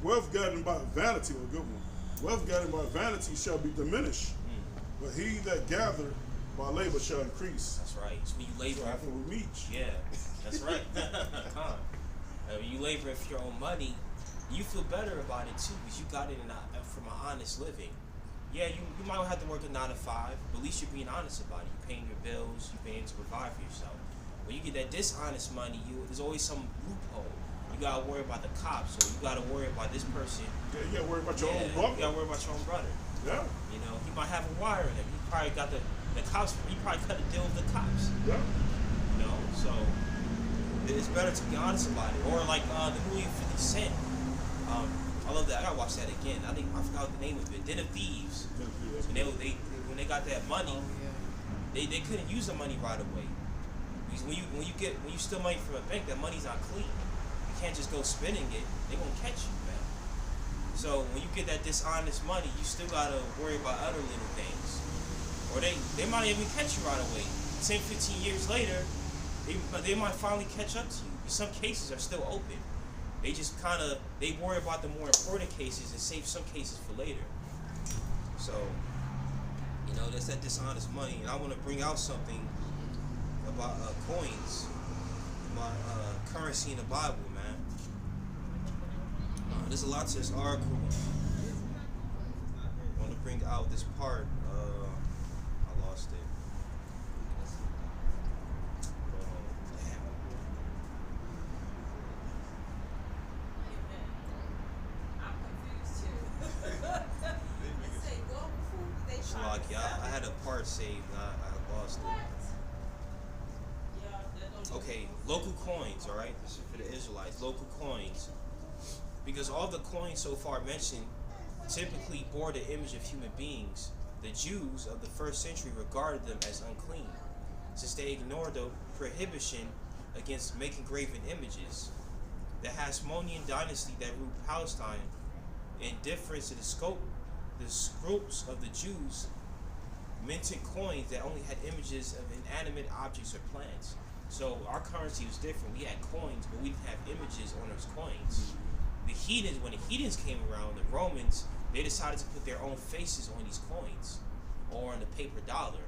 Wealth gathered by vanity, a good one. Wealth gathered by vanity shall be diminished, but he that gathereth my labor shall increase. That's right. It's when you That's labor. what happened with Meech. Yeah, that's right. When you labor for your own money, you feel better about it too because you got it from an honest living. Yeah, you might have to work a 9 to 5, but at least you're being honest about it. You're paying your bills. You're paying to provide for yourself. When you get that dishonest money, there's always some loophole. You gotta worry about the cops, or you gotta worry about this person. Yeah, you gotta worry about your own brother. You gotta worry about your own brother. Yeah. You know, he might have a wire in him. He probably got the cops. He probably cut a deal with the cops. Yeah. You know, so it's better to be honest about it. Or like the movie 50 Cent. I love that. I gotta watch that again. I forgot the name of it. Den of Thieves. When they got that money, they couldn't use the money right away. Because when you steal money from a bank, that money's not clean. You can't just go spending it. They won't catch you, man. So when you get that dishonest money, you still gotta worry about other little things. Or they might even catch you right away. 10, 15 years later, they might finally catch up to you. Some cases are still open. They just they worry about the more important cases and save some cases for later. So, you know, that's that dishonest money. And I want to bring out something about coins, about currency in the Bible, man. There's a lot to this article. I want to bring out this part. I lost it. I had a part saved, I lost it. Okay, local coins, alright? This is for the Israelites. Local coins. Because all the coins so far mentioned typically bore the image of human beings, the Jews of the first century regarded them as unclean, since they ignored the prohibition against making graven images. The Hasmonean dynasty that ruled Palestine, in difference to the scopes of the Jews, minted coins that only had images of inanimate objects or plants. So our currency was different. We had coins, but we didn't have images on those coins. The heathens, when the heathens came around, the Romans, they decided to put their own faces on these coins or on the paper dollar.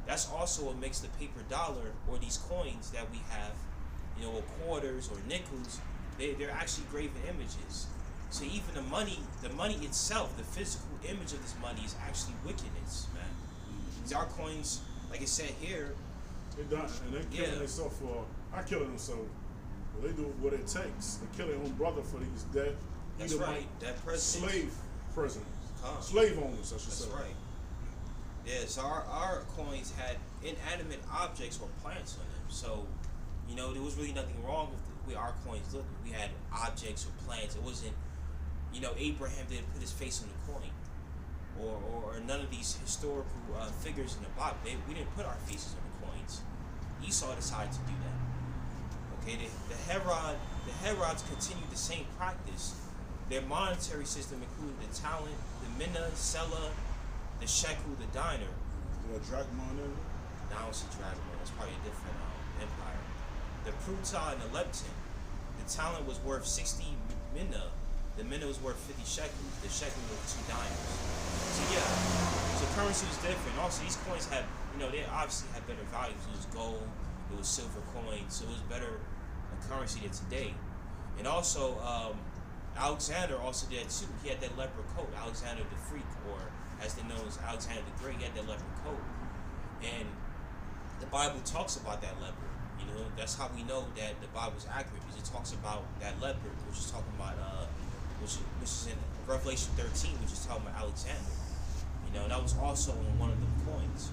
That's also what makes the paper dollar, or these coins that we have, you know, or quarters or nickels, they're actually graven images. So even the money itself, the physical image of this money is actually wickedness, man. These are coins, like it said here. They done, and they killing themselves for. I killing themselves. Well, they do what it takes. They kill their own brother for these dead. That's right. That president. Slave presidents. Slave owners, I should say. That's right. Yeah. So our coins had inanimate objects or plants on them. So, you know, there was really nothing wrong with the way our coins looked. We had objects or plants. It wasn't, you know, Abraham didn't put his face on the coin. Or none of these historical figures in the Bible. We didn't put our faces on the coins. Esau decided to do that. Okay, the Herods continued the same practice. Their monetary system included the talent, the mina, sela, the shekel, the dinar. The drachma in there? Now I don't see drachma. That's probably a different empire. The pruta and the lepton. The talent was worth 60 mina. The mina was worth 50 shekels. The shekel was 2 dinars. So yeah, so currency was different. Also, these coins had, you know, they obviously had better values. It was gold, it was silver coins, so it was better currency than today. And also, Alexander also did too. He had that leopard coat. Alexander the Freak, or as they know as Alexander the Great, he had that leopard coat. And the Bible talks about that leopard. You know, that's how we know that the Bible is accurate, because it talks about that leopard, which is talking about which is in Revelation 13, which is talking about Alexander. You know, that was also on one of the coins.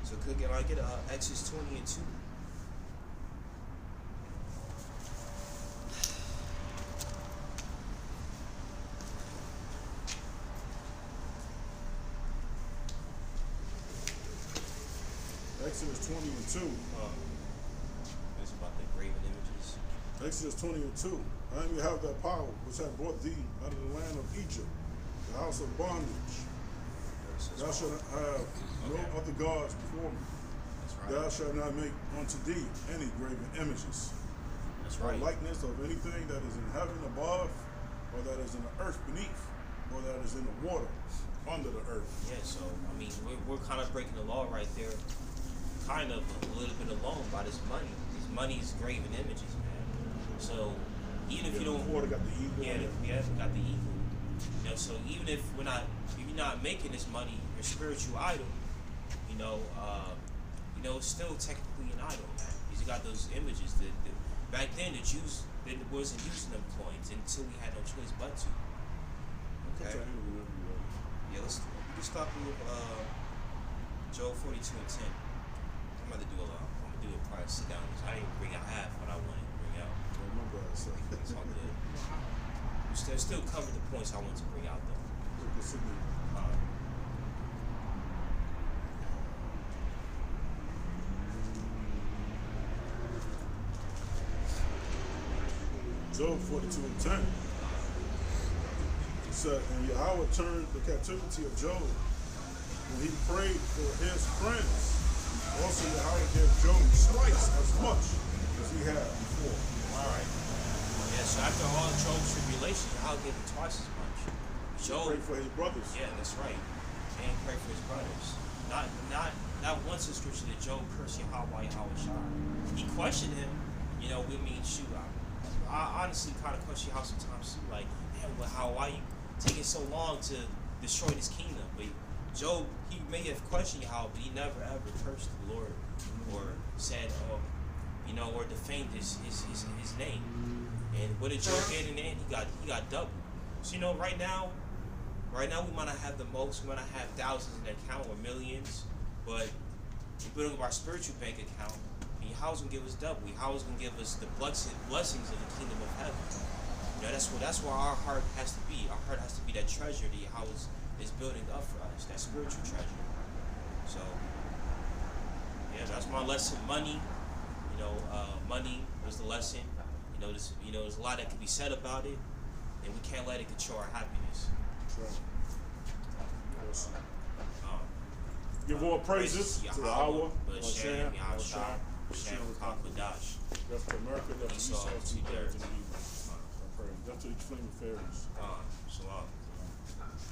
So I get Exodus 20 and 2. Exodus 20 and 2. It's about the graven images. Exodus 20 and 2. I am you have that power which I brought thee out of the land of Egypt, the house of bondage. Thou shalt have no other gods before me. That's right. Thou shalt not make unto thee any graven images. That's or right. likeness of anything that is in heaven above, or that is in the earth beneath, or that is in the water under the earth. Yeah, so I mean, we're kind of breaking the law right there. kind of a little bit alone by this money. This money is graven images, man. So even if you don't, Water got the eagle. yeah, we haven't got the eagle. You know, so even if we're not, if you're not making this money your spiritual idol, you know, it's still technically an idol, man. Because you got those images. Back then, the Jews wasn't using them coins until we had no choice but to. Okay. Yeah, we can start with Job 42 and 10. I'm about to do it probably sit down. I didn't bring out half what I wanted to bring out. It's all good. We still covered the points I wanted to bring out though. Job 42 and 10. It said, and Yahweh turned the captivity of Job when he prayed for his friends. Also Yahweh gave Job twice as much as he had before. Alright. Yeah, so after all Job's tribulations, Yahweh gave him twice as much. Job prayed for his brothers. Yeah, that's right. And prayed for his brothers. Not once in scripture did Job curse Yahweh Shai. He questioned him, shoot, I honestly kind of question how sometimes too, like, man, why you taking so long to destroy this kingdom? But Job, he may have questioned Yahweh, but he never ever cursed the Lord or said, or defamed his name. And what did Job get in the end? He got double. So right now we might not have the most, we might not have thousands in the account or millions, but we're building up our spiritual bank account. And Yahweh's gonna give us double. Yahweh's gonna give us the blessings of the kingdom of heaven. That's where our heart has to be. Our heart has to be that treasure that Yahweh is building up for us, that spiritual treasure. So, yeah, that's my lesson. Money, money was the lesson. There's a lot that can be said about it, and we can't let it control our happiness. Give all praises to Yahweh, Hashem, Yahshua, Hashem, Kakadash. Death to America, death to Esau, Esau, to death there. to the evil. Death to the flaming fairies. Shalom.